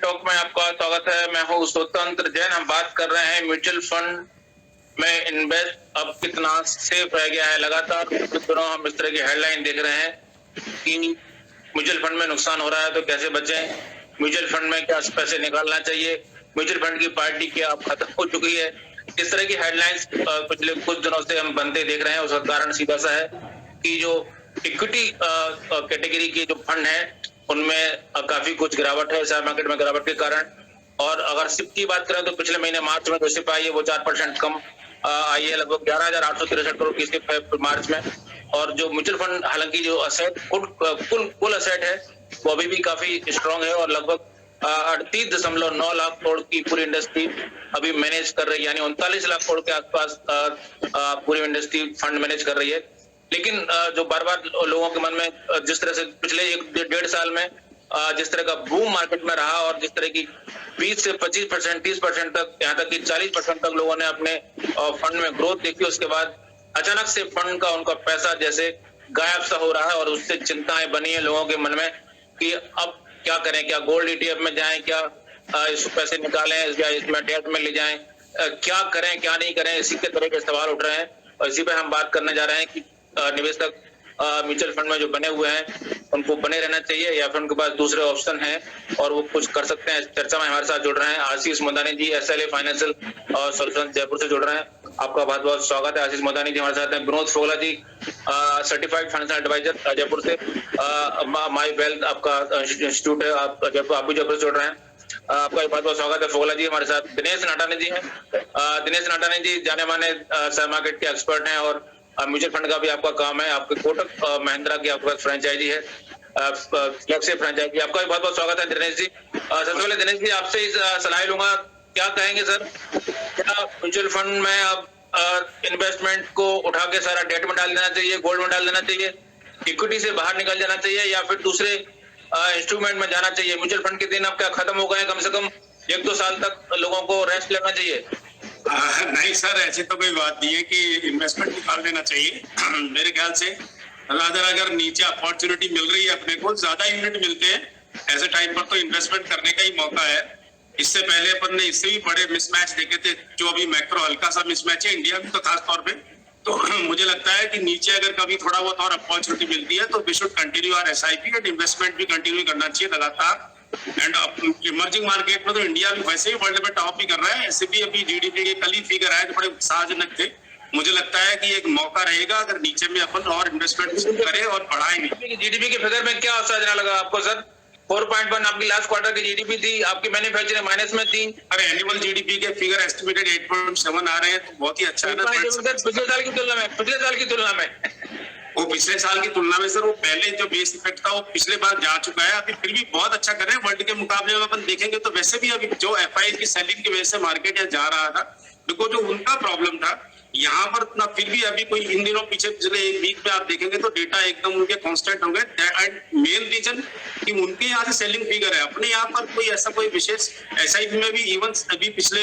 Talk में आपका स्वागत है। मैं हूँ स्वतंत्र जैन। हम बात कर रहे हैं म्यूचुअल फंड में इन्वेस्ट अब कितना सेफ रह गया है। लगातार कुछ दिनों हम इस तरह की हेडलाइन देख रहे हैं कि म्यूचुअल फंड में नुकसान हो रहा है तो कैसे बचें, म्यूचुअल फंड में क्या पैसे निकालना चाहिए, म्यूचुअल फंड की पार्टी क्या अब खत्म हो चुकी है। इस तरह की हेडलाइंस पिछले कुछ दिनों से हम बनते देख रहे हैं। उसका कारण सीधा सा है कि जो इक्विटी कैटेगरी के जो फंड है उनमें काफी कुछ गिरावट है, शेयर मार्केट में गिरावट के कारण। और अगर सिप की बात करें तो पिछले महीने मार्च में जो सिप आई है वो 4% कम आई है, लगभग 11,863 करोड़ की सिप है मार्च में। और जो म्यूचुअल फंड, हालांकि जो असेट कुल असेट है वो अभी भी काफी स्ट्रांग है और लगभग 38.9 लाख करोड़ की पूरी इंडस्ट्री अभी मैनेज कर रही है, यानी 39 लाख करोड़ के आसपास पूरी इंडस्ट्री फंड मैनेज कर रही है। लेकिन जो बार बार लोगों के मन में जिस तरह से पिछले 1-1.5 साल में जिस तरह का बूम मार्केट में रहा और जिस तरह की 20 से 25%, 30% तक, यहाँ तक कि 40% तक लोगों ने अपने फंड में ग्रोथ देखी, उसके बाद अचानक से फंड का उनका पैसा जैसे गायब सा हो रहा है और उससे चिंताएं बनी है लोगों के मन में कि अब क्या करें, क्या गोल्ड ईटीएफ में जाएं, क्या इस पैसे निकालें या इसमें डेट में ले जाएं, क्या करें क्या नहीं करें, इसी के तरह के सवाल उठ रहे हैं। और इसी पे हम बात करने जा रहे हैं कि निवेशक म्यूचुअल फंड में जो बने हुए हैं उनको बने रहना चाहिए या फिर उनके पास दूसरे ऑप्शन हैं और वो कुछ कर सकते हैं। चर्चा में हमारे साथ जुड़ रहे हैं आशीष मोदानी जी, SLA फाइनेंशियल सॉल्यूशंस जयपुर से जुड़ रहे हैं। आपका बहुत बहुत स्वागत है आशीष मोदानी जी। हमारे साथ हैं विनोद फोगला जी, सर्टिफाइड फाइनेंशियल एडवाइजर जयपुर से, माई वेल्थ आपका इंस्टीट्यूट है, आप भी जयपुर से जुड़ रहे हैं। आपका बहुत बहुत स्वागत है फोगला जी। हमारे साथ दिनेश नाटानी जी हैं। दिनेश नाटानी जी जाने माने शेयर मार्केट के एक्सपर्ट हैं और म्यूचुअल फंड का भी आपका काम है। आपके कोटक महिंद्रा की आपका फ्रेंचाइजी है, फ्लैगशिप फ्रेंचाइजी। आपका भी बहुत बहुत स्वागत है दिनेश जी। सबसे पहले दिनेश जी आपसे सलाह लूंगा, क्या कहेंगे सर, क्या म्यूचुअल फंड में अब इन्वेस्टमेंट को उठा के सारा डेट में डाल देना चाहिए, गोल्ड में डाल देना चाहिए, इक्विटी से बाहर निकल जाना चाहिए या फिर दूसरे इंस्ट्रूमेंट में जाना चाहिए? म्यूचुअल फंड के दिन अब क्या खत्म हो गए? कम से कम 1-2 साल तक लोगों को रेस्ट लेना चाहिए? नहीं सर, ऐसी तो कोई बात नहीं है कि इन्वेस्टमेंट निकाल देना चाहिए। मेरे ख्याल से अगर नीचे अपॉर्चुनिटी मिल रही है, अपने को ज्यादा यूनिट मिलते हैं, ऐसे टाइम पर तो इन्वेस्टमेंट करने का ही मौका है। इससे पहले अपन ने इससे भी बड़े मिसमैच देखे थे, जो अभी मैक्रो हल्का सा मिसमैच है इंडिया में तो खास तौर पे। तो मुझे लगता है कि नीचे अगर कभी थोड़ा बहुत और अपॉर्चुनिटी मिलती है तो we should continue our SIP and investment भी कंटिन्यू करना चाहिए लगातार। एंड इमर्जिंग मार्केट में तो इंडिया भी वैसे ही वर्ल्ड में टॉप ही कर रहा है। ऐसे भी अभी GDP के कल ही फिगर आए तो बड़े उत्साहजनक थे। मुझे लगता है कि एक मौका रहेगा अगर नीचे में अपन और इन्वेस्टमेंट करें और बढ़ाएं भी। GDP के फिगर में क्या उत्साहजनक लगा आपको सर? 4.1 आपकी लास्ट क्वार्टर की GDP थी, आपकी मैन्युफैक्चरिंग माइनस में थी। अरे एनुअल GDP के फिगर एस्टिमेटेड 8.7 आ रहे हैं तो बहुत ही अच्छा है ना। पिछले साल की तुलना में वो पिछले साल की तुलना में सर, वो पहले जो बेस इफेक्ट था वो पिछले बार जा चुका है। अभी फिर भी बहुत अच्छा कर रहे हैं वर्ल्ड के मुकाबले में अपन देखेंगे तो। वैसे भी अभी जो FI की सेलिंग की वजह से मार्केट यहाँ जा रहा था, देखो जो उनका प्रॉब्लम था यहाँ पर ना, फिर भी अभी कोई इन दिनों पिछले एक वीक में आप देखेंगे तो डेटा एकदम उनके कांस्टेंट हो गए। मेन रीजन कि उनके यहाँ से सेलिंग फिगर है, अपने यहाँ पर कोई ऐसा कोई विशेष SIP में भी इवन अभी पिछले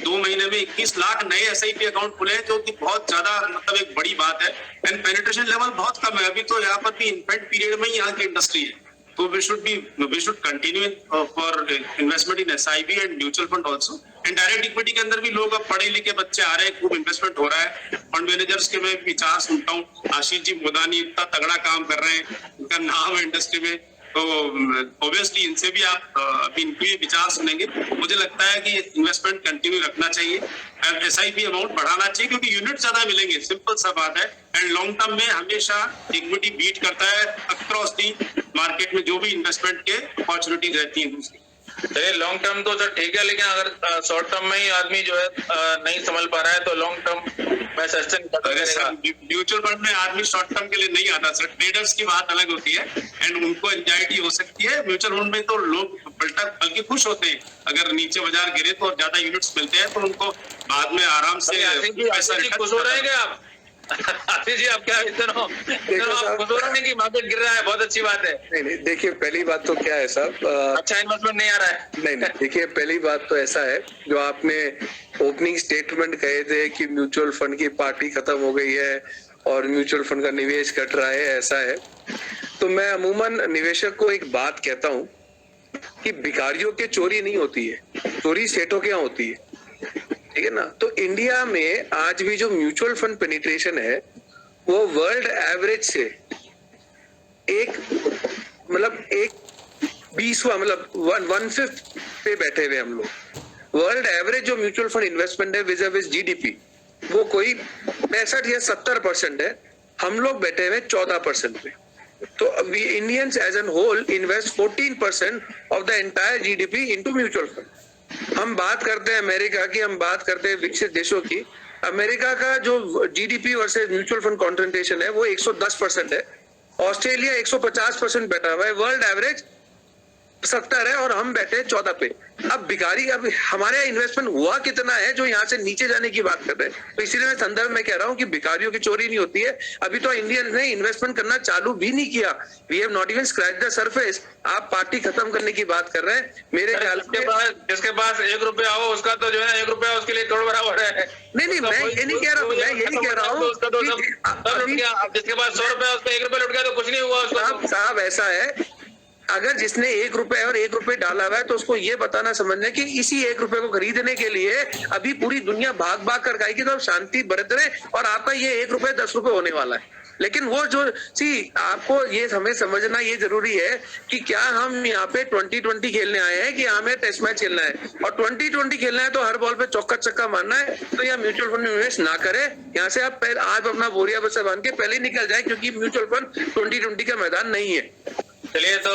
2 महीने में 21 लाख नए SIP अकाउंट खुले हैं, जो कि बहुत ज्यादा मतलब एक बड़ी बात है। एंड पेनिट्रेशन लेवल बहुत कम है अभी, तो यहाँ पर भी इन्फेंट पीरियड में ही यहाँ की इंडस्ट्री है। तो we should continue for investment in SIP and mutual fund also. And direct equity के अंदर भी लोग अब पढ़े लिखे बच्चे आ रहे हैं, खूब इन्वेस्टमेंट हो रहा है। फंड मैनेजर्स के मैं विचार सुनता हूँ, आशीष जी मोदानी इतना तगड़ा काम कर रहे हैं, उनका नाम है इंडस्ट्री में, तो ऑब्वियसली इनसे भी आप इनके विचार सुनेंगे। मुझे लगता है कि इन्वेस्टमेंट कंटिन्यू रखना चाहिए, SIP अमाउंट बढ़ाना चाहिए क्योंकि यूनिट ज्यादा मिलेंगे, सिंपल सा बात है। एंड लॉन्ग टर्म में हमेशा इक्विटी बीट करता है अक्रॉस दी मार्केट में जो भी इन्वेस्टमेंट के अपॉर्चुनिटीज रहती है दूसरी। चलिए लॉन्ग टर्म तो सर ठीक है, लेकिन अगर शॉर्ट टर्म में ही आदमी जो है नहीं संभल पा रहा है तो लॉन्ग टर्म में सस्टेन करेगा। म्यूचुअल फंड में आदमी शॉर्ट टर्म के लिए नहीं आता सर, ट्रेडर्स की बात अलग होती है एंड उनको एंजाइटी हो सकती है। म्यूचुअल फंड में तो लोग बल्कि खुश होते हैं अगर नीचे बाजार गिरे तो और ज्यादा यूनिट्स मिलते हैं तो उनको बाद में आराम से पैसा खुश हो रहेंगे आप। आशीष जी आप क्या खुश हो रहे हैं कि मार्केट गिर रहा है? बहुत अच्छी बात है। नहीं, देखिए पहली बात तो क्या है साहब, अच्छा इन्वेस्टमेंट नहीं आ रहा है। नहीं, देखिए पहली बात तो ऐसा है, जो आपने ओपनिंग स्टेटमेंट कहे थे कि म्यूचुअल फंड की पार्टी खत्म हो गई है और म्यूचुअल फंड का निवेश घट रहा है, ऐसा है। तो मैं अमूमन निवेशक को एक बात कहता हूँ कि भिखारियों की चोरी नहीं होती है, चोरी सेठों के यहाँ होती है, ठीक है ना। तो इंडिया में आज भी जो म्यूचुअल फंड पेनिट्रेशन है वो वर्ल्ड एवरेज से एक 20वां 1/5 पे बैठे हुए हम लोग। वर्ल्ड एवरेज जो म्यूचुअल फंड इन्वेस्टमेंट है विज़ जीडीपी वो कोई 65 या 70% है, हम लोग बैठे हुए 14% पे। तो we Indians as an whole invest 14% of the entire GDP into mutual fund. हम बात करते हैं अमेरिका की, हम बात करते हैं विकसित देशों की। अमेरिका का जो GDP versus mutual fund concentration है वो 110% है, ऑस्ट्रेलिया 150% बैठा हुआ है, वर्ल्ड एवरेज 70 है और हम बैठे 14 पे। अब भिखारी, अब हमारे इन्वेस्टमेंट हुआ कितना है जो यहाँ से नीचे जाने की बात कर रहे हैं। तो इसीलिए मैं संदर्भ में कह रहा हूँ कि भिखारियों की चोरी नहीं होती है। अभी तो इंडियन ने इन्वेस्टमेंट करना चालू भी नहीं किया, we have not even scratch the surface. आप पार्टी खत्म करने की बात कर रहे हैं। मेरे ख्याल से जिसके पास 1 रुपया हो उसका तो जो है 1 रुपया उसके लिए करोड़ बराबर है। नहीं, मैं ये नहीं कह रहा हूँ, मैं ये नहीं कह रहा हूँ जिसके पास 100 रुपया उसका 1 रुपया लुट गया तो कुछ नहीं हुआ उसको। साहब ऐसा है, अगर जिसने 1 रुपए और 1 रुपए डाला हुआ है तो उसको ये बताना समझना कि इसी 1 रुपए को खरीदने के लिए अभी पूरी दुनिया भाग भाग कर खाएगी, तो आप शांति बरत रहे और आपका ये 1 रुपए 10 रुपए होने वाला है। लेकिन वो जो आपको ये हमें समझना ये जरूरी है कि क्या हम यहाँ पे 2020 खेलने आए हैं कि हमें टेस्ट मैच खेलना है, और 2020 खेलना है तो हर बॉल पे चौका छक्का मारना है। तो यहाँ म्यूचुअल फंड में इन्वेस्ट ना करे, यहाँ से आप अपना बोरिया बसा बांध के पहले निकल जाए, क्योंकि म्यूचुअल फंड 2020 का मैदान नहीं है। चलिए, तो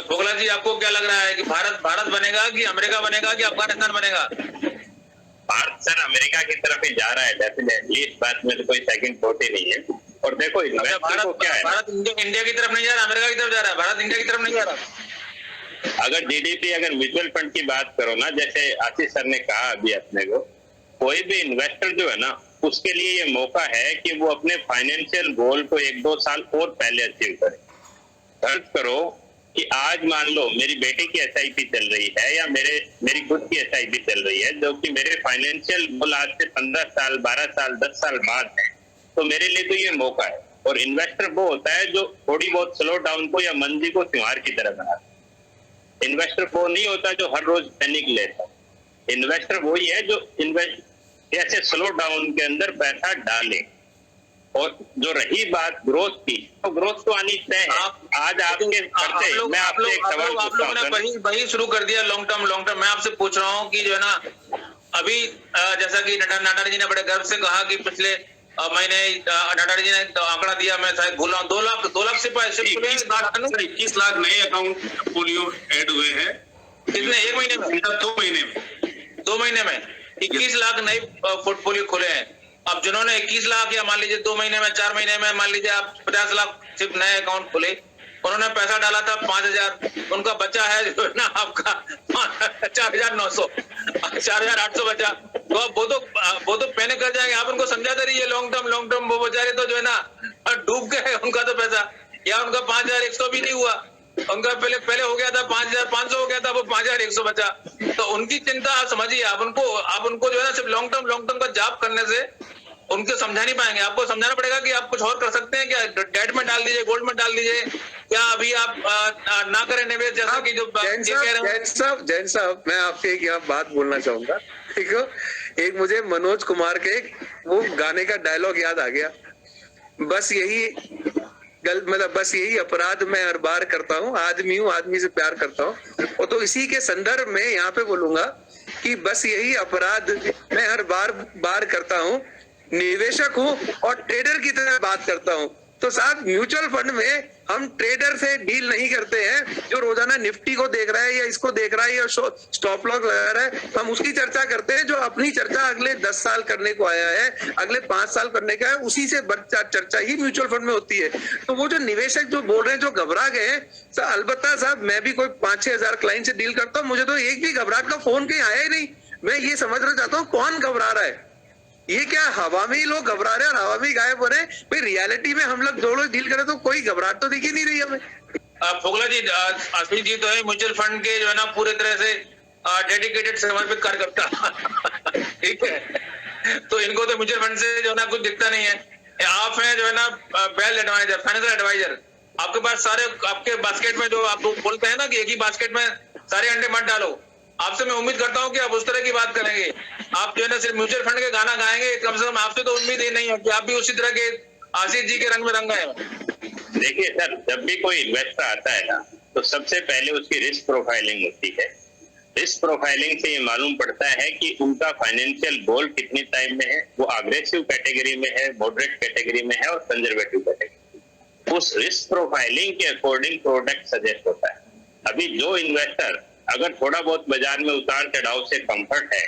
फोगला जी आपको क्या लग रहा है कि भारत बनेगा कि अमेरिका बनेगा कि अफगानिस्तान बनेगा? भारत सर अमेरिका की तरफ ही जा रहा है डेफिनेटली, इस बात में तो कोई सेकंड थॉट ही नहीं है। और देखो इन्वेस्टर को क्या है, भारत इंडिया की तरफ नहीं जा रहा, अमेरिका की तरफ जा रहा है, भारत इंडिया की तरफ नहीं जा रहा। अगर जीडीपी, अगर म्यूचुअल फंड की बात करो ना, जैसे आशीष सर ने कहा अभी अपने को, कोई भी इन्वेस्टर जो है ना उसके लिए ये मौका है कि वो अपने फाइनेंशियल गोल को 1-2 साल और पहले अचीव करे। फर्ज करो कि आज मान लो मेरी बेटी की एसआईपी चल रही है या मेरी खुद की एसआईपी चल रही है, जो कि मेरे फाइनेंशियल गोल आज से 15 साल 12 साल 10 साल बाद है, तो मेरे लिए तो ये मौका है। और इन्वेस्टर वो होता है जो थोड़ी बहुत स्लो डाउन को या मंदी को त्योहार की तरह बनाता है। इन्वेस्टर वो नहीं होता जो हर रोज पैनिक लेता। इन्वेस्टर वही है जो ऐसे स्लो डाउन के अंदर पैसा डाले। और जो रही बात ग्रोथ की, तो ग्रोथ तो आनी तय है। आज आपके खर्चे, मैं आपसे एक सवाल आप लोगों ने वही शुरू कर दिया लॉन्ग टर्म। मैं आपसे पूछ रहा हूँ कि जो है ना अभी जैसा कि नड्डा जी ने बड़े गर्व से कहा कि पिछले महीने नड्डा जी ने आंकड़ा दिया, मैं शायद भूल रहा हूँ, 2 लाख सिपाही 21 लाख नए अकाउंट पोलियो ऐड हुए हैं। कितने? 1 महीने में? 2 महीने में 21 लाख नए पोर्टफोलियो खुले हैं। अब जिन्होंने 21 लाख या मान लीजिए 2 महीने में 4 महीने में मान लीजिए आप 50 लाख सिर्फ नए अकाउंट खुले, उन्होंने पैसा डाला था 5,000, उनका बचा है जो ना आपका 4,900 4,800 बचा। तो अब वो तो पैनिक कर जाएंगे। आप उनको समझाते रहिए लॉन्ग टर्म। वो बेचारे तो जो है ना डूब गए, उनका तो पैसा, या उनका 5,100 भी नहीं हुआ, उनका पहले हो गया था 5,500 हो गया था, वो 5,100 बचा। तो उनकी चिंता आप समझिए। आप उनको जो है ना सिर्फ लॉन्ग टर्म का जॉब करने से उनको समझा नहीं पाएंगे। आपको समझाना पड़ेगा कि आप कुछ और कर सकते हैं क्या, डेट में डाल दीजिए, गोल्ड में डाल दीजिए, क्या अभी आप ना करें निवेश, जैसा कि जो जैन साहब मैं आपसे एक यहाँ बात बोलना चाहूंगा। ठीक है, एक मुझे मनोज कुमार के वो गाने का डायलॉग याद आ गया, बस यही अपराध मैं हर बार करता हूँ, आदमी हूँ आदमी से प्यार करता हूँ। और तो इसी के संदर्भ में यहाँ पे बोलूंगा कि बस यही अपराध मैं हर बार करता हूँ, निवेशक हूँ और ट्रेडर की तरह बात करता हूँ। तो साहब म्यूचुअल फंड में हम ट्रेडर से डील नहीं करते हैं जो रोजाना निफ्टी को देख रहा है या इसको देख रहा है या स्टॉप लॉस लगा रहा है। हम उसकी चर्चा करते हैं जो अपनी चर्चा अगले 10 साल करने को आया है, अगले 5 साल करने का है, उसी से चर्चा ही म्यूचुअल फंड में होती है। तो वो जो निवेशक जो बोल रहे हैं, जो घबरा गए हैं, अलबत्ता साहब मैं भी कोई 5-6 हजार क्लाइंट से डील करता हूँ, मुझे तो एक भी घबराहट का फोन कहीं आया ही नहीं। मैं ये समझना चाहता हूँ कौन घबरा रहा है, ये क्या हवा में ही लोग घबरा रहे हैं और हवा में ही गायब हो रहे हैं? भाई रियलिटी में हम लोग दो लोग डील करें तो कोई घबराहट तो दिख ही नहीं रही हमें। फोगला जी, अश्विन जी तो है म्यूचुअल फंड के जो है ना पूरे तरह से डेडिकेटेड समर्पित कार्यकर्ता। ठीक है, तो इनको तो म्यूचुअल फंड से जो है ना कुछ दिखता नहीं है। आप हैं जो है ना वेल एडवाइजर, फाइनेंशियल एडवाइजर, आपके पास सारे आपके बास्केट में जो आप लोग बोलते हैं ना कि एक ही बास्केट में सारे अंडे मत डालो, आपसे मैं उम्मीद करता हूं कि आप उस तरह की बात करेंगे। आप जो है ना सिर्फ म्यूचुअल फंड के गाना गाएंगे, कम से कम आपसे तो उम्मीद ही नहीं है कि आप भी उसी तरह के आशीष जी के रंग में रंग गए। देखिए सर, जब भी कोई इन्वेस्टर आता है ना, तो सबसे पहले उसकी रिस्क प्रोफाइलिंग होती है। रिस्क प्रोफाइलिंग से ये मालूम पड़ता है कि उनका फाइनेंशियल गोल कितने टाइम में है, वो अग्रेसिव कैटेगरी में है, मॉडरेट कैटेगरी में है और कंजर्वेटिव कैटेगरी। उस रिस्क प्रोफाइलिंग के अकॉर्डिंग प्रोडक्ट सजेस्ट होता है। अभी जो इन्वेस्टर अगर थोड़ा बहुत बाजार में उतार चढ़ाव से कंफर्ट है,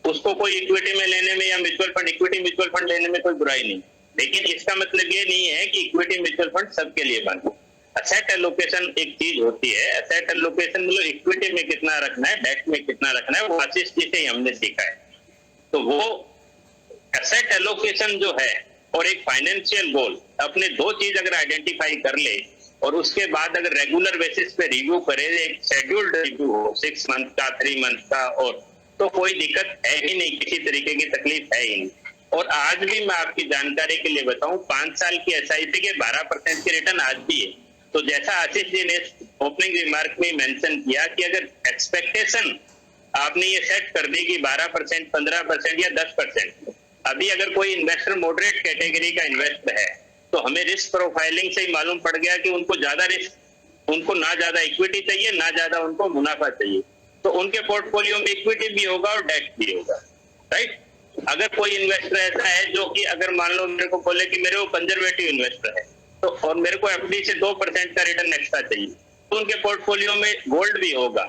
उसको कोई इक्विटी में लेने में या म्यूचुअल फंड लेने में कोई बुराई नहीं, लेकिन इसका मतलब ये नहीं है कि इक्विटी म्यूचुअल फंड सबके लिए बने। असेट एलोकेशन एक चीज होती है। असेट एलोकेशन मतलब इक्विटी में कितना रखना है, डेट में कितना रखना है, वो आशीष जी से ही हमने सीखा है। तो वो असेट एलोकेशन जो है और एक फाइनेंशियल गोल, अपने दो चीज अगर आइडेंटिफाई कर ले और उसके बाद अगर रेगुलर बेसिस पे रिव्यू करे, एक शेड्यूल्ड रिव्यू हो 6 मंथ का, 3 मंथ का, और तो कोई दिक्कत है ही नहीं, किसी तरीके की तकलीफ है ही नहीं। और आज भी मैं आपकी जानकारी के लिए बताऊं, 5 साल की एसआईपी के 12% के रिटर्न आज भी है। तो जैसा आशीष जी ने ओपनिंग रिमार्क में मेंशन किया कि अगर एक्सपेक्टेशन आपने ये सेट कर दी कि 12%, 15% या 10%, अभी अगर कोई इन्वेस्टर मॉडरेट कैटेगरी का इन्वेस्टर है तो हमें रिस्क प्रोफाइलिंग से ही मालूम पड़ गया कि उनको ज्यादा रिस्क, उनको ना ज्यादा इक्विटी चाहिए, ना ज्यादा उनको मुनाफा चाहिए। तो उनके पोर्टफोलियो में इक्विटी भी होगा और डेट भी होगा, राइट। अगर कोई इन्वेस्टर ऐसा है जो कि अगर मान लो मेरे को बोले कि मेरे को कंजर्वेटिव इन्वेस्टर है तो और मेरे को एफडी से 2% का रिटर्न एक्स्ट्रा चाहिए, तो उनके पोर्टफोलियो में गोल्ड भी होगा।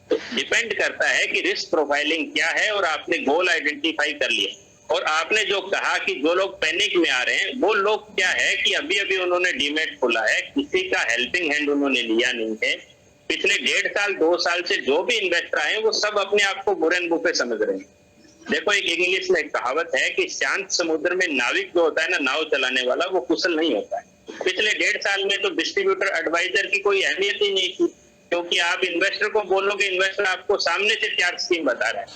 तो डिपेंड करता है कि रिस्क प्रोफाइलिंग क्या है और आपने गोल आइडेंटिफाई कर लिया। और आपने जो कहा कि जो लोग पैनिक में आ रहे हैं, वो लोग क्या है कि अभी अभी उन्होंने डीमेट खोला है, किसी का हेल्पिंग हैंड उन्होंने लिया नहीं है। पिछले 1.5 साल 2 साल से जो भी इन्वेस्टर आए वो सब अपने आप को बुरेन बुफे समझ रहे हैं। देखो, एक इंग्लिश में एक कहावत है कि शांत समुद्र में नाविक जो होता है ना, नाव चलाने वाला, वो कुशल नहीं होता है। पिछले 1.5 साल में तो डिस्ट्रीब्यूटर एडवाइजर की कोई अहमियत ही नहीं थी, क्योंकि आप इन्वेस्टर को बोलोगे, इन्वेस्टर आपको सामने से 4 स्कीम बता रहा है,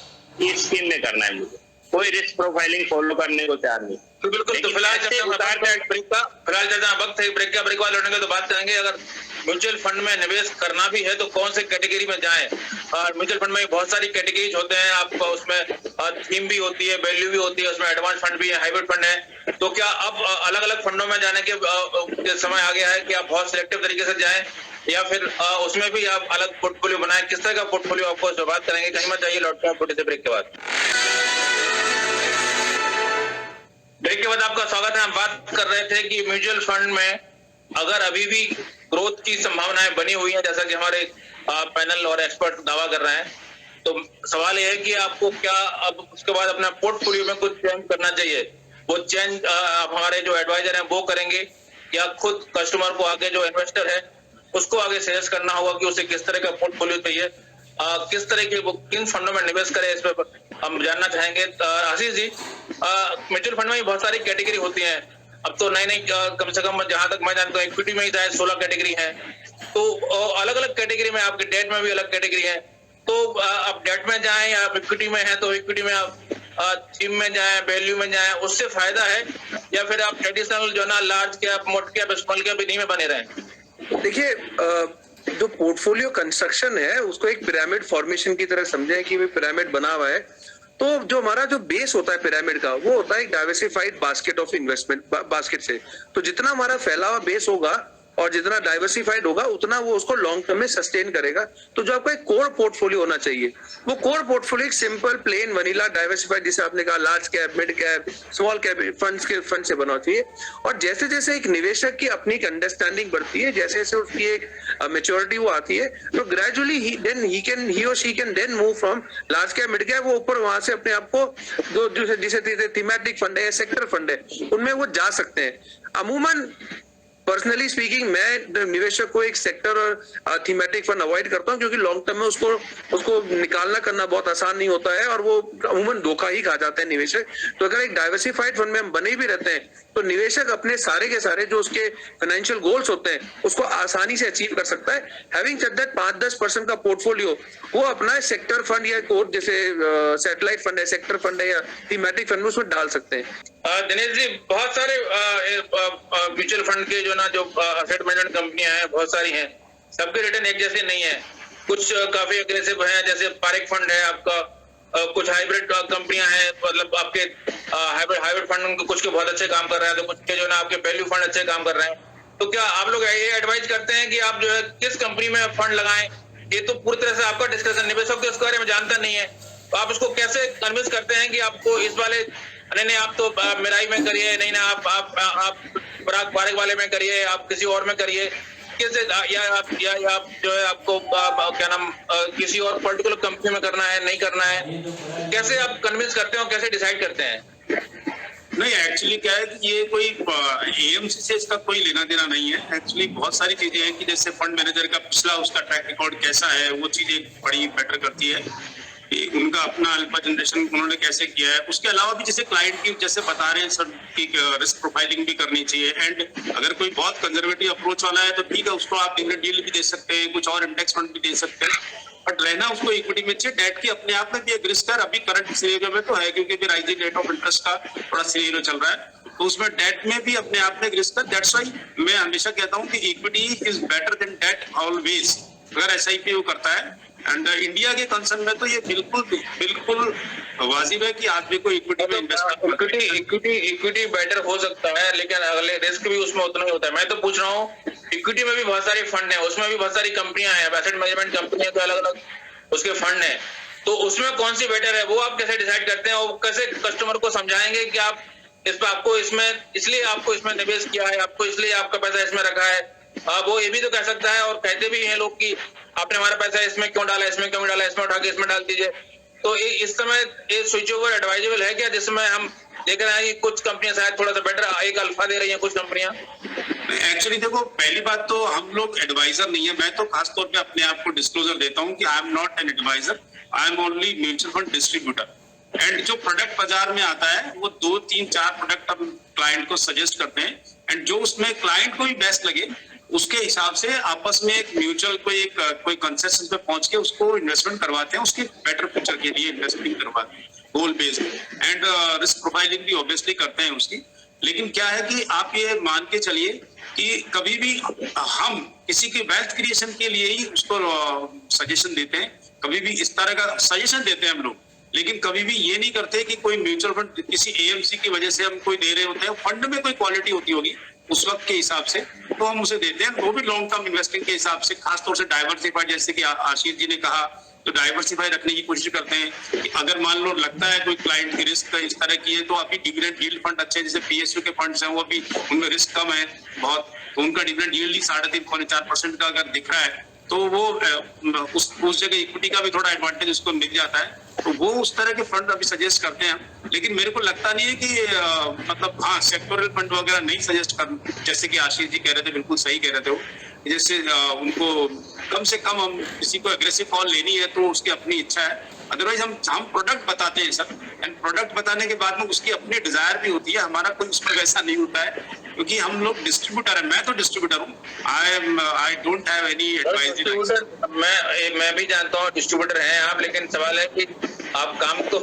ये स्कीम में करना है मुझे, कोई रिस्क प्रोफाइलिंग फॉलो करने को तैयार नहीं। तो बिल्कुल, तो फिलहाल वक्त है ब्रेक का, ब्रेक बाद लौटेंगे तो बात करेंगे अगर म्यूचुअल फंड में निवेश करना भी है तो कौन से कैटेगरी में जाएं। और म्यूचुअल फंड में बहुत सारी कैटेगरीज होते हैं, आपको उसमें थीम भी होती है, वैल्यू भी होती है, उसमें एडवांस फंड भी है, हाइब्रिड फंड है। तो क्या अब अलग अलग फंडों में जाने के समय आ गया है कि आप बहुत सिलेक्टिव तरीके से जाएं, या फिर उसमें भी आप अलग पोर्टफोलियो बनाएं? किस तरह का पोर्टफोलियो आपको इस पर बात करेंगे, कहीं मत जाइए, लौटते हैं छोटे से ब्रेक के बाद। ब्रेक के बाद आपका स्वागत है। हम बात कर रहे थे कि म्यूचुअल फंड में अगर अभी भी ग्रोथ की संभावनाएं बनी हुई हैं, जैसा कि हमारे पैनल और एक्सपर्ट दावा कर रहे हैं, तो सवाल यह है कि आपको क्या अब उसके बाद अपना पोर्टफोलियो में कुछ चेंज करना चाहिए। वो चेंज हमारे जो एडवाइजर हैं वो करेंगे, या खुद कस्टमर को आगे, जो इन्वेस्टर है उसको आगे सजेस्ट करना होगा कि उसे किस तरह का पोर्टफोलियो चाहिए, किस तरह के किन फंडों में निवेश करें, इस पर हम जानना चाहेंगे। आशीष जी, म्यूचुअल फंड में बहुत सारी कैटेगरी होती हैं, अब तो नई कम से कम जहां तक मैं जानता हूँ इक्विटी में ही शायद 16 कैटेगरी है। तो अलग अलग कैटेगरी में, आपके डेट में भी अलग कैटेगरी है, तो आप डेट में जाएं या इक्विटी में है तो इक्विटी में आप थीम में जाएं, वैल्यू में जाएं, उससे फायदा है, या फिर आप ट्रेडिशनल जो ना large cap, mode cap, small cap इन्हीं में बने रहें? देखिए, जो पोर्टफोलियो कंस्ट्रक्शन है उसको एक पिरामिड फॉर्मेशन की तरह समझें कि पिरामिड बना हुआ है। तो जो हमारा जो बेस होता है पिरामिड का, वो होता है एक diversified basket of investment basket से। तो जितना हमारा फैला हुआ बेस होगा और जितना डाइवर्सिफाइड होगा, उतना वो उसको लॉन्ग टर्म में सस्टेन करेगा। तो जो आपका एक कोर पोर्टफोलियो होना चाहिए, वो कोर पोर्टफोलियो एक सिंपल प्लेन वनीला डाइवर्सिफाइड, जिसे आपने कहा large cap, mid cap, small cap fund से बना चाहिए। और जैसे जैसे एक निवेशक की अपनी एक अंडरस्टैंडिंग बढ़ती है, जैसे जैसे उसकी एक मेच्योरिटी वो आती है, तो ग्रेजुअली ही और she can then move from large cap, mid cap, वो ऊपर वहां से अपने आप को जिसे थीमेटिक फंड है, सेक्टर फंड है, उनमें वो जा सकते हैं। अमूमन पर्सनली स्पीकिंग, मैं निवेशक को एक सेक्टर और थीमेटिक फंड अवॉइड करता हूं, क्योंकि लॉन्ग टर्म में उसको निकालना करना बहुत आसान नहीं होता है और वो अमूमन धोखा ही खा जाते हैं निवेशक। तो अगर एक डाइवर्सिफाइड फंड में हम बने भी रहते हैं, तो निवेशक अपने सारे के सारे जो उसके फाइनेंशियल गोल्स होते हैं उसको आसानी से अचीव कर सकता है। हैविंग सेड दैट, 5-10% का पोर्टफोलियो वो अपना सेक्टर फंड या कोर, जैसे सैटेलाइट फंड है, सेक्टर फंड है या थीमेटिक फंड में उसमें डाल सकते हैं। दिनेश जी, बहुत सारे म्यूचुअल फंड के जो असेट मैनेजमेंट कंपनियां हैं, बहुत सारी हैं, सबके रिटर्न एक जैसे नहीं है। कुछ काफी अग्रेसिव हैं, जैसे पारेख फंड है आपका, कुछ हाइब्रिड कंपनियां हैं, मतलब आपके हाइब्रिड फंड कुछ के बहुत अच्छे काम कर रहे हैं, तो कुछ के जो ना आपके वैल्यू फंड अच्छे काम कर रहे हैं। तो क्या आप लोग ये एडवाइज करते हैं कि आप जो है किस कंपनी में फंड लगाएं? ये तो पूरी तरह से आपका डिस्कशन, निवेशक तो इसके बारे में जानता नहीं है, तो आप उसको कैसे कन्विंस करते हैं कि आपको इस वाले, नहीं आप तो मेराई में करिए, नहीं ना आप पारेख वाले में करिए, आप किसी और में करिए, कैसे, या आप जो है आपको क्या नाम किसी और पर्टिकुलर कंपनी में करना है, नहीं करना है, कैसे आप कन्विंस करते हैं और कैसे डिसाइड करते हैं? नहीं, एक्चुअली क्या है कि ये कोई एएमसी से इसका कोई लेना देना नहीं है। एक्चुअली बहुत सारी चीजें हैं कि जैसे फंड मैनेजर का पिछला उसका ट्रैक रिकॉर्ड कैसा है, वो चीजें बड़ी मैटर करती है कि उनका अपना अल्फा जनरेशन उन्होंने कैसे किया है। उसके अलावा भी जैसे क्लाइंट की जैसे बता रहे हैं सर की रिस्क प्रोफाइलिंग भी करनी चाहिए। एंड अगर कोई बहुत कंजर्वेटिव अप्रोच वाला है तो ठीक है, उसको आप डिविडेंड यील्ड भी दे सकते हैं, कुछ और इंडेक्स फंड भी दे सकते हैं, बट रहना उसको इक्विटी में चाहिए। डेट की अपने आप में भी एक रिस्क है, अभी करंट सिनेरियो में तो है क्योंकि फिर राइजिंग रेट ऑफ इंटरेस्ट का थोड़ा सिनेरियो चल रहा है, तो उसमें डेट में भी अपने आप में एक रिस्क है। दैट्स व्हाई मैं हमेशा कहता हूं कि equity is better than debt always, अगर एसआईपी वो करता है। एंड इंडिया के कंसर्न में तो ये बिल्कुल वाजिब है कि आदमी को इक्विटी में इन्वेस्ट इक्विटी बेटर हो सकता है, लेकिन अगले रिस्क भी उसमें उतना ही होता है। मैं तो पूछ रहा हूँ, इक्विटी में भी बहुत सारे फंड हैं, उसमें भी बहुत सारी कंपनियां हैं, एसेट मैनेजमेंट कंपनियां, तो अलग अलग उसके फंड हैं, तो उसमें कौन सी बेटर है वो आप कैसे डिसाइड करते हैं? और कैसे कस्टमर को समझाएंगे कि आप इस पर आपको इसमें इसलिए आपको इसमें निवेश किया है, आपको इसलिए आपका पैसा इसमें रखा है? वो ये भी तो कह सकता है, और कहते भी हैं लोग कि आपने हमारा पैसा इसमें क्यों डाला, इसमें क्यों डाला, इसमें उठा के इसमें डाल दीजिए। तो इस समय ये स्विच ओवर एडवाइजेबल है क्या, जिसमें हम देख रहे हैं कि कुछ कंपनियां शायद थोड़ा सा बेटर एक अल्फा दे रही हैं, कुछ कंपनियां? एक्चुअली देखो, पहली बात तो हम लोग एडवाइजर नहीं है। मैं तो खासतौर पे अपने आप को डिस्क्लोजर देता हूँ कि I am not an advisor, I am only mutual fund distributor. And जो प्रोडक्ट बाजार में आता है वो 2, 3, 4 प्रोडक्ट हम क्लाइंट को सजेस्ट करते हैं, एंड जो उसमें क्लाइंट को भी बेस्ट लगे उसके हिसाब से आपस में एक म्यूचुअल कोई कंसेंसस पे पहुंच के उसको इन्वेस्टमेंट करवाते हैं, उसके बेटर फ्यूचर के लिए इन्वेस्टमेंट करवाते हैं गोल बेस्ड। एंड रिस्क प्रोफाइलिंग भी ऑब्वियसली करते हैं उसकी। लेकिन क्या है कि आप ये मान के चलिए कि कभी भी हम किसी के वेल्थ क्रिएशन के लिए ही उसको सजेशन देते हैं, कभी भी इस तरह का सजेशन देते हैं हम लोग, लेकिन कभी भी ये नहीं करते कि कोई म्यूचुअल फंड किसी एएमसी की वजह से हम कोई दे रहे होते हैं, फंड में कोई क्वालिटी होती होगी उस वक्त के हिसाब से तो हम उसे देते हैं, वो भी लॉन्ग टर्म इन्वेस्टिंग के हिसाब से, खासतौर से डाइवर्सिफाइड, जैसे कि आशीष जी ने कहा, तो डाइवर्सिफाई रखने की कोशिश करते हैं कि अगर मान लो लगता है कोई क्लाइंट की रिस्क इस तरह की है, तो अभी डिविडेंड यील्ड फंड अच्छे जैसे पीएसयू के फंड्स हैं, वो अभी उनमें रिस्क कम है बहुत, तो उनका डिविडेंड यील्ड ही 3.5-4% का अगर दिख रहा है तो वो उस जगह इक्विटी का भी थोड़ा एडवांटेज उसको मिल जाता है, तो वो उस तरह के फंड अभी सजेस्ट करते हैं। लेकिन मेरे को लगता नहीं है कि मतलब हाँ सेक्टोरल फंड वगैरह नहीं सजेस्ट कर, जैसे कि आशीष जी कह रहे थे, बिल्कुल सही कह रहे थे वो, जैसे उनको कम से कम हम किसी को एग्रेसिव कॉल लेनी है तो उसकी अपनी इच्छा है, अदरवाइज हम प्रोडक्ट बताते हैं सर, एंड प्रोडक्ट बताने के बाद में उसकी अपनी डिजायर भी होती है, हमारा कोई उसमें वैसा नहीं होता है क्योंकि हम लोग डिस्ट्रीब्यूटर है। मैं तो डिस्ट्रीब्यूटर हूँ, I don't have any advisory. मैं भी जानता हूँ डिस्ट्रीब्यूटर हैं आप, लेकिन सवाल है कि आप काम तो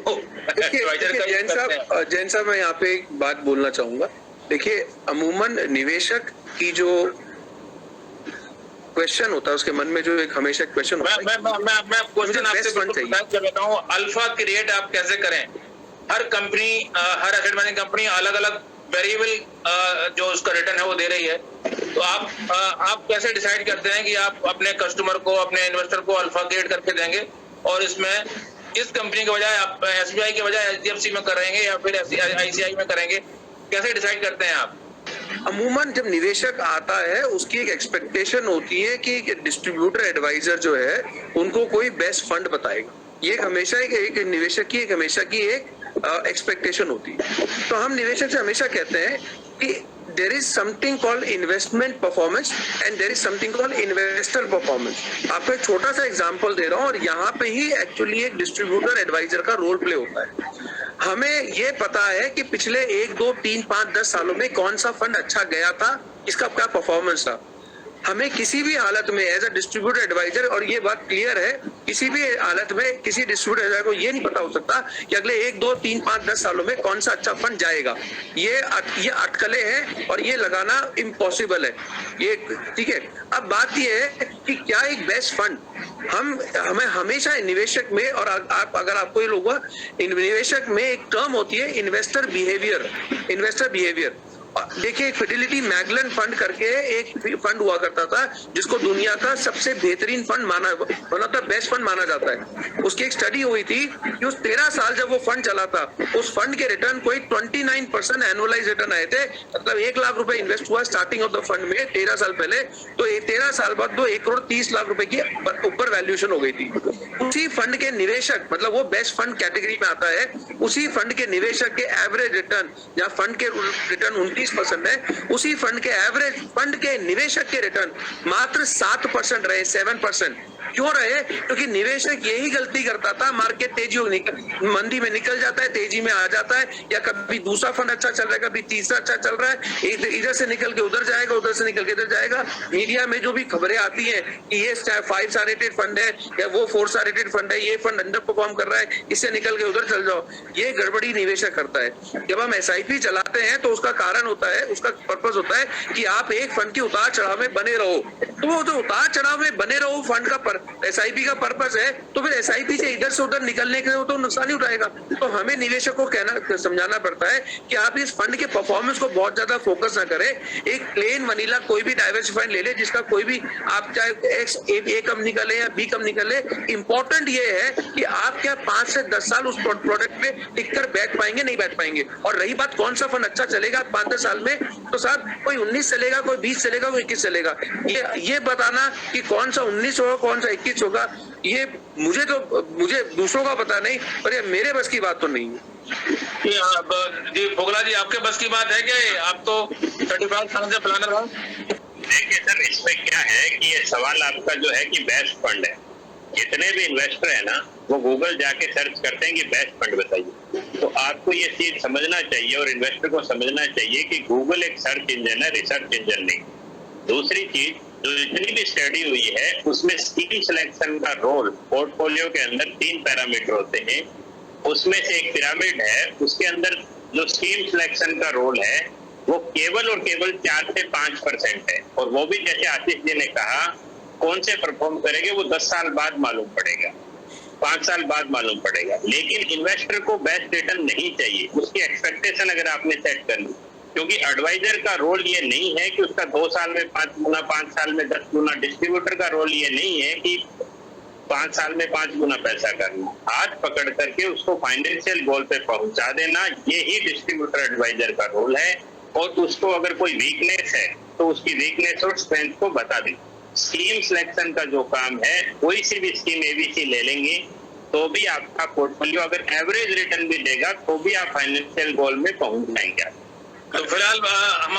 एडवाइजर का। जैन साहब, मैं यहाँ पे एक बात बोलना चाहूंगा। देखिए, अमूमन निवेशक की जो क्वेश्चन होता है, उसके मन में जो एक हमेशा क्वेश्चन होता है, मैं क्वेश्चन आपसे करता हूँ, अल्फा क्रिएट आप कैसे करें? हर कंपनी, हर एसेट मैनेजमेंट कंपनी अलग अलग वेरिएबल जो उसका रिटर्न है वो दे रही है, तो आप कैसे डिसाइड करते हैं कि आप अपने कस्टमर को, अपने इन्वेस्टर को अल्फा क्रिएट करके देंगे, और इसमें इस कंपनी के बजाय आप एसबीआई के बजाय एचडीएफसी में करेंगे या फिर आईसीआई में करेंगे, कैसे डिसाइड करते हैं आप? अमूमन जब निवेशक आता है उसकी एक एक्सपेक्टेशन होती है कि डिस्ट्रीब्यूटर एडवाइजर जो है उनको कोई बेस्ट फंड बताएगा। ये हमेशा एक निवेशक की एक एक्सपेक्टेशन होती है। तो हम निवेशक से हमेशा कहते हैं कि there is something called investment performance and there is something called investor performance। आपको एक छोटा सा एग्जांपल दे रहा हूँ, और यहाँ पे ही एक्चुअली एक डिस्ट्रीब्यूटर एडवाइजर का रोल प्ले होता है। हमें ये पता है कि पिछले 1, 2, 3, 5, 10 सालों में कौन सा फंड अच्छा गया था, इसका क्या परफॉर्मेंस था। हमें किसी भी हालत में एज अ डिस्ट्रीब्यूटर एडवाइजर, और ये बात क्लियर है, किसी भी हालत में किसी डिस्ट्रीब्यूटर एडवाइजर को ये नहीं पता हो सकता कि अगले 1, 2, 3, 5, 10 सालों में कौन सा अच्छा फंड जाएगा। ये अटकलें हैं और ये लगाना इम्पॉसिबल है, ये ठीक है। अब बात ये है कि क्या एक बेस्ट फंड, हमें हमेशा निवेशक में, और आप अगर आपको ये लोग निवेशक में एक टर्म होती है इन्वेस्टर बिहेवियर। देखिए, फिडेलिटी मैगलन फंड करके एक फंड हुआ करता था जिसको दुनिया का सबसे बेहतरीन fund one of the best fund माना जाता है। उसकी एक स्टडी हुई थी कि उस 13 साल जब वो फंड चला था, उस फंड के रिटर्न कोई 29% एनुअलाइज रिटर्न आए थे। मतलब 1 लाख रुपए इन्वेस्ट हुआ स्टार्टिंग ऑफ द फंड में 13 साल पहले, तो 13 साल बाद 1,30,00,000 रुपए की ऊपर वैल्यूएशन हो गई थी। उसी फंड के निवेशक, मतलब वो बेस्ट फंड कैटेगरी में आता है, उसी फंड के निवेशक के एवरेज रिटर्न, या फंड के रिटर्न 29% है, उसी फंड के एवरेज, फंड के निवेशक के रिटर्न मात्र 7% रहे, 7%। क्यों रहे? क्योंकि निवेशक यही गलती करता था, मार्केट तेजी मंदी में निकल जाता है, तेजी में आ जाता है, या कभी दूसरा फंड अच्छा चल रहा है, कभी तीसरा अच्छा चल रहा है, इधर से निकल के उधर जाएगा, उधर से निकल के इधर जाएगा। मीडिया में जो भी खबरें आती है कि ये 5 स्टार रेटेड फंड है या वो 4 स्टार रेटेड फंड है, ये फंड अंडर परफॉर्म कर रहा है, इससे निकल के उधर चल जाओ, ये गड़बड़ी निवेशक करता है। जब हम SIP चलाते हैं तो उसका कारण होता है, उसका पर्पस होता है कि आप एक फंड के उतार चढ़ाव में बने रहो। तो वो जो उतार चढ़ाव में बने रहो फंड का SIP का पर्पस है, तो फिर SIP से इधर से उधर निकलने के तो नुकसान ही उठाएगा। तो हमें निवेशक को समझाना पड़ता है कि आप इस फंड के परफॉर्मेंस को बहुत ज्यादा फोकस ना करें। एक प्लेन वनीला कोई भी डाइवर्सिफाइड ले ले, जिसका कोई भी, आप चाहे A कंपनी का ले या B कंपनी का ले, इंपॉर्टेंट ये है कि आप क्या 5 से 10 साल उस प्रोडक्ट में टिक कर बैठ पाएंगे, नहीं बैठ पाएंगे। और रही बात कौन सा फंड अच्छा चलेगा 5-10 साल में, तो साहब कोई 19 चलेगा, कोई 20 चलेगा, कोई 21 चलेगा। ये बताना कि कौन सा 19 होगा, कौन सा 21 होगा, ये मुझे दूसरों का पता नहीं, पर ये मेरे बस की बात तो नहीं है। जी फोगला जी, आपके बस की बात है कि आप तो 35 साल से प्लानर हो। देखिए सर, इसमें क्या है कि ये सवाल आपका जो है कि बेस्ट फंड है, जितने भी इन्वेस्टर है ना वो गूगल जाके सर्च करते हैं कि बेस्ट फंड बताइए। तो आपको ये चीज समझना चाहिए और इन्वेस्टर को समझना चाहिए कि गूगल एक सर्च इंजन है, रिसर्च इंजन नहीं। दूसरी चीज, जो जितनी भी स्टडी हुई है उसमें स्कीम सिलेक्शन का रोल, पोर्टफोलियो के अंदर 3 पैरामीटर होते हैं, उसमें से एक पिरामिड है, उसके अंदर जो स्कीम सिलेक्शन का रोल है वो केवल और केवल 4 से 5% है। और वो भी जैसे आशीष जी ने कहा, कौन से परफॉर्म करेंगे वो 10 साल बाद मालूम पड़ेगा, 5 साल बाद मालूम पड़ेगा। लेकिन इन्वेस्टर को बेस्ट रिटर्न नहीं चाहिए, उसकी एक्सपेक्टेशन अगर आपने सेट कर ली, क्योंकि एडवाइजर का रोल ये नहीं है कि उसका 2 साल में 5 गुना, 5 साल में 10 गुना, डिस्ट्रीब्यूटर का रोल ये नहीं है कि 5 साल में 5 गुना पैसा करना, हाथ पकड़ करके उसको फाइनेंशियल गोल पे पहुंचा देना, ये ही डिस्ट्रीब्यूटर एडवाइजर का रोल है। और उसको अगर कोई वीकनेस है तो उसकी वीकनेस और स्ट्रेंथ को बता दें। स्कीम सिलेक्शन का जो काम है, कोई सी भी स्कीम ABC ले लेंगे तो भी आपका पोर्टफोलियो अगर एवरेज रिटर्न भी देगा तो भी आप फाइनेंशियल गोल में पहुंच जाएंगे। तो फिलहाल हम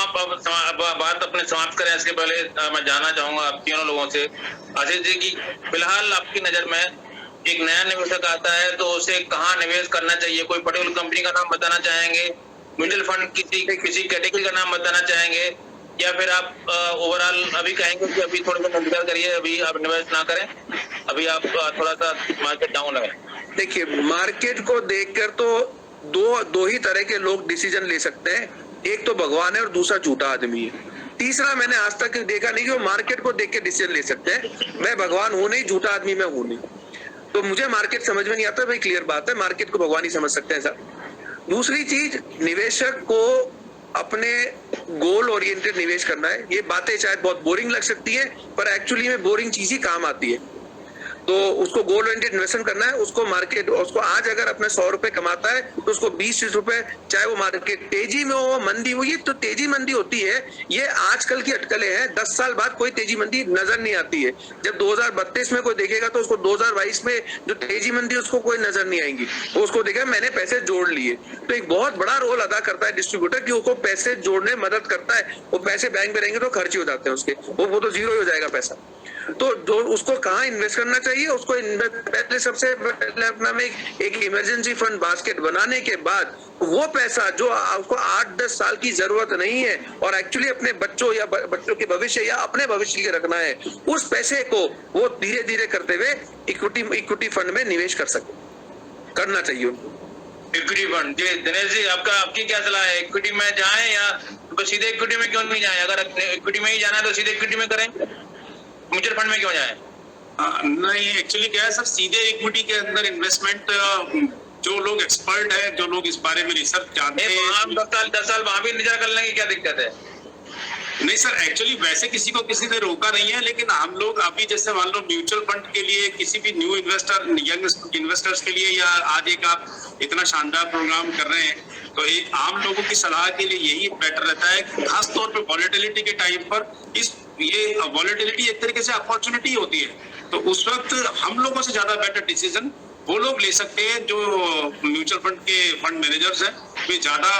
बात अपने समाप्त करें, इसके पहले मैं जानना चाहूंगा आप तीनों लोगों से, आशीष जी की फिलहाल आपकी नजर में एक नया निवेशक आता है तो उसे कहाँ निवेश करना चाहिए? कोई पर्टिकुलर कंपनी का नाम बताना चाहेंगे, म्यूचुअल फंड किसी कैटेगरी का नाम बताना चाहेंगे, या फिर आप ओवरऑल अभी कहेंगे कि अभी थोड़ा सा इंतजार करिए, अभी आप निवेश ना करें, अभी आप थोड़ा सा मार्केट डाउन है? देखिए, मार्केट को देखकर तो दो ही तरह के लोग डिसीजन ले सकते हैं, एक तो भगवान है और दूसरा झूठा आदमी है। तीसरा मैंने आज तक देखा नहीं कि वो मार्केट को देख के डिसीजन ले सकते हैं। मैं भगवान हूं नहीं, झूठा आदमी मैं हूं नहीं, तो मुझे मार्केट समझ में नहीं आता। भाई क्लियर बात है, मार्केट को भगवान ही समझ सकते हैं सर। दूसरी चीज, निवेशक को अपने गोल ओरिएंटेड निवेश करना है। ये बातें शायद बहुत बोरिंग लग सकती है, पर एक्चुअली में बोरिंग चीज ही काम आती है। तो उसको गोल ओरिएंटेड इन्वेस्टमेंट करना है, उसको मार्केट, उसको आज अगर अपने 100 रुपए कमाता है तो उसको 20-30 रुपए, चाहे वो मार्केट तेजी में हो मंदी हो, ये तो तेजी मंदी होती है, ये आजकल की अटकलें हैं। 10 साल बाद कोई तेजी मंदी नजर नहीं आती है। जब 2032 में कोई देखेगा तो उसको 2022 में जो तेजी मंदी उसको कोई नजर नहीं आएंगी, वो उसको देखेगा मैंने पैसे जोड़ लिए। तो एक बहुत बड़ा रोल अदा करता है डिस्ट्रीब्यूटर कि उसको पैसे जोड़ने में मदद करता है। वो पैसे बैंक में रहेंगे तो खर्च ही हो जाते हैं उसके, वो तो जीरो ही हो जाएगा पैसा। तो जो उसको कहाँ इन्वेस्ट करना चाहिए, उसको पहले सबसे पहले अपना में एक इमरजेंसी फंड बास्केट बनाने के बाद वो पैसा जो आपको 8-10 साल की जरूरत नहीं है और एक्चुअली अपने बच्चों या बच्चों के भविष्य या अपने भविष्य के लिए रखना है, उस पैसे को वो धीरे धीरे करते हुए इक्विटी फंड में निवेश करना चाहिए उनको। इक्विटी फंड जी, दिनेश जी आपकी क्या सलाह है? इक्विटी में जाएं या तो सीधे इक्विटी में क्यों नहीं जाएं? अगर इक्विटी में ही जाना है तो सीधे इक्विटी में करें, म्यूचुअल फंड में क्यों जाएं? नहीं, एक्चुअली क्या है सर, सीधे इक्विटी के अंदर इन्वेस्टमेंट जो लोग एक्सपर्ट है, जो लोग इस बारे में रिसर्च जानते हैं, 10 साल वहां भी इंतजार कर लेंगे, क्या दिक्कत है? नहीं सर, एक्चुअली वैसे किसी को किसी ने रोका नहीं है, लेकिन हम लोग अभी जैसे मान लो म्यूचुअल फंड के लिए किसी भी न्यू इन्वेस्टर, यंग इन्वेस्टर्स के लिए, या आज एक आप इतना शानदार प्रोग्राम कर रहे हैं, तो एक आम लोगों की सलाह के लिए यही बेटर रहता है कि खास तौर पे वॉलेटिलिटी के टाइम पर ये वॉलेटिलिटी एक तरीके से अपॉर्चुनिटी होती है, तो उस वक्त हम लोगों से ज्यादा बेटर डिसीजन वो लोग ले सकते हैं जो म्यूचुअल फंड के फंड मैनेजर्स हैं, वे ज्यादा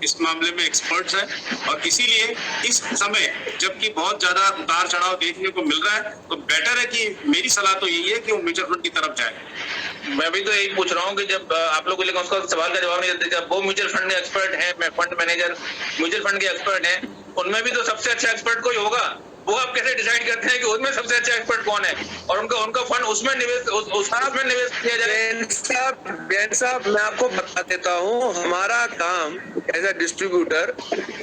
इस मामले में एक्सपर्ट्स हैं, और इसीलिए इस समय जबकि बहुत ज्यादा उतार चढ़ाव देखने को मिल रहा है, तो बेटर है कि मेरी सलाह तो यही है कि वो म्यूचुअल फंड की तरफ जाए। मैं भी तो यही पूछ रहा हूँ कि जब आप लोग लेकिन उसका सवाल का जवाब नहीं देते, जब वो म्यूचुअल फंड एक्सपर्ट है, मैं फंड मैनेजर म्यूचुअल फंड के एक्सपर्ट है, उनमें भी तो सबसे अच्छा एक्सपर्ट कोई होगा, वो आप कैसे डिसाइड करते हैं कि उसमें सबसे अच्छा एक्सपर्ट कौन है और उनका फंड उसमें निवेश उसमें निवेश किया जाए? बेन साहब मैं आपको बता देता हूँ, हमारा काम एज अ डिस्ट्रीब्यूटर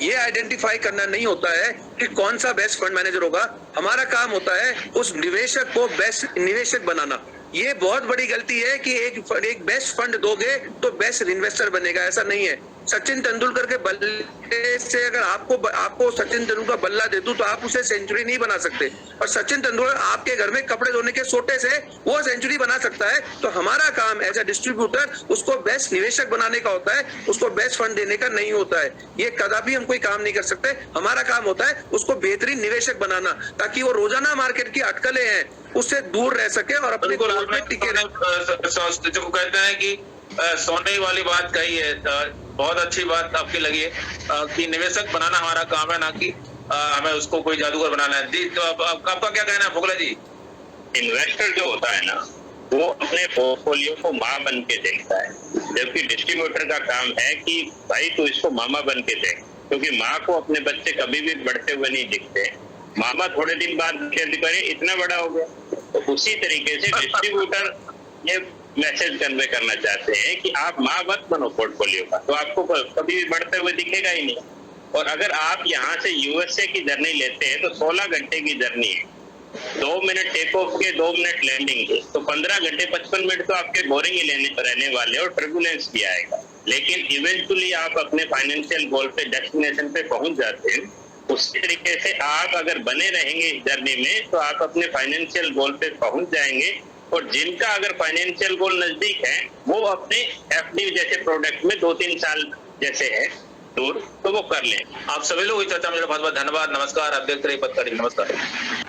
ये आइडेंटिफाई करना नहीं होता है कि कौन सा बेस्ट फंड मैनेजर होगा, हमारा काम होता है उस निवेशक को बेस्ट निवेशक बनाना। ये बहुत बड़ी गलती है कि एक बेस्ट फंड दोगे तो बेस्ट इन्वेस्टर बनेगा, ऐसा नहीं है। सचिन तेंदुलकर के बल्ले से अगर आपको सचिन तेंदुलकर बल्ला दे दूं तो आप उसे सेंचुरी नहीं बना सकते, और सचिन तेंदुलकर आपके घर में कपड़े धोने के सोटे से वो सेंचुरी बना सकता है। तो हमारा काम एज अ डिस्ट्रीब्यूटर उसको बेस्ट निवेशक बनाने का होता है, उसको बेस्ट फंड देने का नहीं होता है। ये कदापि हम कोई काम नहीं कर सकते, हमारा काम होता है उसको बेहतरीन निवेशक बनाना, ताकि वो रोजाना मार्केट की अटकलें हैं उससे दूर रह सके और अपने गोल में टिके रहे। जो कहते हैं कि सोने वाली बात कही है, बहुत अच्छी बात आपकी लगी है कि निवेशक बनाना हमारा काम है, ना कि हमें उसको कोई जादूगर बनाना है। जी, तो आपका क्या कहना है फुगला जी? इन्वेस्टर जो होता है ना, वो अपने पोर्टफोलियो को माँ बन के देखता है, जबकि डिस्ट्रीब्यूटर का काम है कि भाई तू इसको मामा बन के देख, क्योंकि माँ को अपने बच्चे कभी भी बढ़ते हुए नहीं दिखते। मामा थोड़े दिन बाद करे इतना बड़ा हो गया, तो उसी तरीके से डिस्ट्रीब्यूटर ये मैसेज कन्वे करना चाहते हैं कि आप माँ मत बनो पोर्टफोलियो का, तो आपको कभी भी बढ़ते हुए दिखेगा ही नहीं। और अगर आप यहाँ से यूएसए की जर्नी लेते हैं तो 16 घंटे की जर्नी है, 2 मिनट टेक ऑफ के, 2 मिनट लैंडिंग के, तो 15 घंटे 55 मिनट तो आपके बोरिंग ही रहने वाले और टर्बुलेंस भी आएगा, लेकिन इवेंचुअली आप अपने फाइनेंशियल गोल पे, डेस्टिनेशन पे पहुंच जाते हैं। उसी तरीके से आप अगर बने रहेंगे इस जर्नी में तो आप अपने फाइनेंशियल गोल पे पहुंच जाएंगे, और जिनका अगर फाइनेंशियल गोल नजदीक है वो अपने एफडी जैसे प्रोडक्ट में 2-3 साल जैसे है दूर, तो वो कर लें। आप सभी लोग इस चर्चा में बहुत बहुत धन्यवाद। नमस्कार, आप देखते रहिए पत्रकारिता। नमस्कार।